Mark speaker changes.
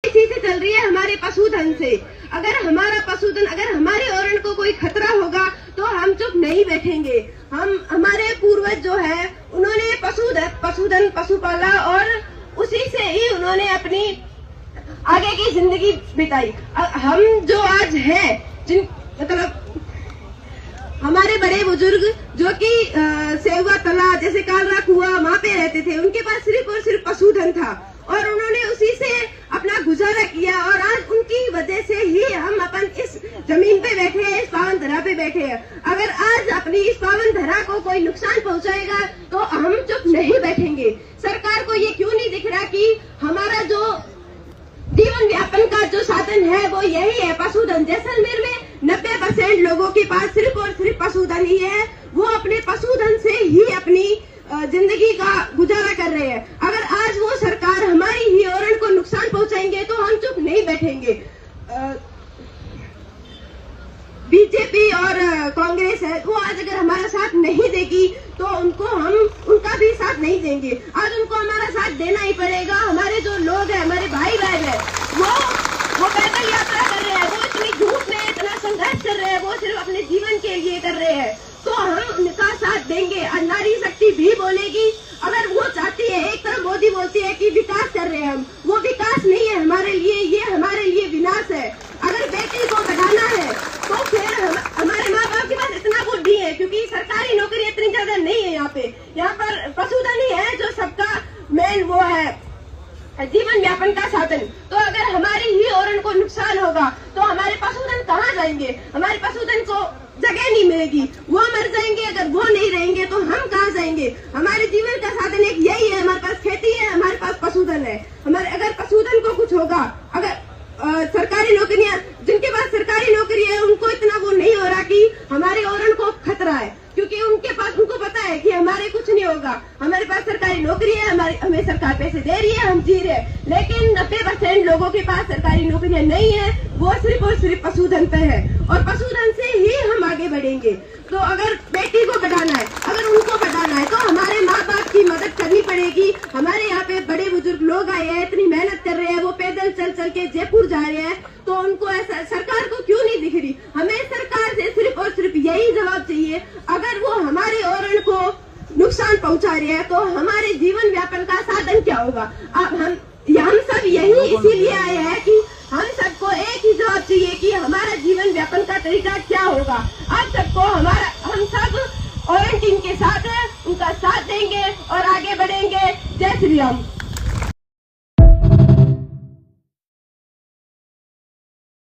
Speaker 1: इसी से चल रही है हमारे पशुधन से। अगर हमारा पशुधन, अगर हमारे ओरण को कोई खतरा होगा तो हम चुप नहीं बैठेंगे। हमारे पूर्वज जो है उन्होंने पशुधन पशु पाला और उसी से ही उन्होंने अपनी आगे की जिंदगी बिताई। हम जो आज है, मतलब हमारे बड़े बुजुर्ग जो कि सेवा तला जैसे कालरा कुआ वहाँ पे रहते थे, उनके पास सिर्फ और सिर्फ पशुधन था और उन्होंने उसी से अपना गुजारा किया और आज उनकी वजह से ही हम अपन इस जमीन पे बैठे हैं, इस पावन धरा पे बैठे हैं। अगर आज अपनी इस पावन धरा को कोई नुकसान पहुंचाएगा तो हम चुप नहीं बैठेंगे। सरकार को ये क्यों नहीं दिख रहा कि हमारा जो जीवन व्यापन का जो साधन है वो यही है पशुधन। जैसलमेर में 90% लोगों के पास सिर्फ और सिर्फ पशुधन ही है। वो अपने पशुधन से ही अपनी जिंदगी का गुजारा कर रहे हैं। अगर आज वो सरकार हमारी ही ओरण को नुकसान पहुंचाएंगे तो हम चुप नहीं बैठेंगे। बीजेपी और कांग्रेस है वो आज अगर हमारा साथ नहीं देगी तो हम उनका भी साथ नहीं देंगे। आज उनको हमारा साथ देना ही पड़ेगा। हमारे जो लोग हैं, हमारे भाई बहन है, वो पैदल यात्रा कर रहे हैं, वो इतनी धूप में इतना संघर्ष कर रहे हैं, वो सिर्फ अपने जीवन के लिए कर रहे हैं, तो हम उनका साथ देंगे। नारी शक्ति भी बोलेगी। अगर वो चाहती है, एक तरफ मोदी बोलती है कि विकास कर रहे हैं हम, वो विकास नहीं है हमारे लिए, ये हमारे लिए विनाश है। अगर बेटी को बढ़ाना है तो फिर हमारे माँ बाप के पास इतना बुद्धि है, क्योंकि सरकारी नौकरी इतनी ज्यादा नहीं है यहाँ पर पशुधन ही है जो सबका मेन वो है जीवन व्यापन का साधन। तो अगर हमारी ही ओरण को नुकसान होगा तो हमारे पशुधन कहाँ जाएंगे? हमारे पशुधन को जगह नहीं मिलेगी, वो मर जाएंगे। अगर वो नहीं रहेंगे तो हम कहाँ जाएंगे? हमारे जीवन का साधन एक यही है, हमारे पास खेती है, हमारे पास पशुधन है। हमारे अगर पशुधन को कुछ होगा, अगर सरकारी नौकरियां, जिनके पास सरकारी नौकरी है उनको इतना वो नहीं हो रहा कि हमारे ओरण को खतरा है, क्योंकि उनको पता है कि हमारे कुछ नहीं होगा। हमारे पास सरकारी नौकरी है, हमें सरकार पैसे दे रही है, हम जी रहे हैं। लेकिन 90% लोगों के पास सरकारी नौकरियां नहीं है, वो सिर्फ और सिर्फ पशुधन पे है और पशुधन से ही हम आगे बढ़ेंगे। तो अगर बेटी को बढ़ाना है, अगर उनको बढ़ाना है तो हमारे माँ बाप की मदद करनी पड़ेगी। हमारे यहाँ पे बड़े बुजुर्ग लोग आए हैं, इतनी मेहनत कर रहे हैं, वो पैदल चल चल के जयपुर जा रहे हैं, तो उनको ऐसा सरकार को क्यों नहीं दिख रही? हमें सरकार से सिर्फ और सिर्फ यही जवाब चाहिए, अगर वो हमारे ओरण को नुकसान पहुंचा रहे हैं तो हमारे जीवन व्यापन का साधन क्या होगा? अब हम सब यही इसीलिए आए हैं कि हम सबको एक ही जवाब चाहिए कि हमारा जीवन व्यापन का तरीका क्या होगा। आप सबको हम सब ओरण टीम के साथ उनका साथ देंगे और आगे बढ़ेंगे। जय श्री राम।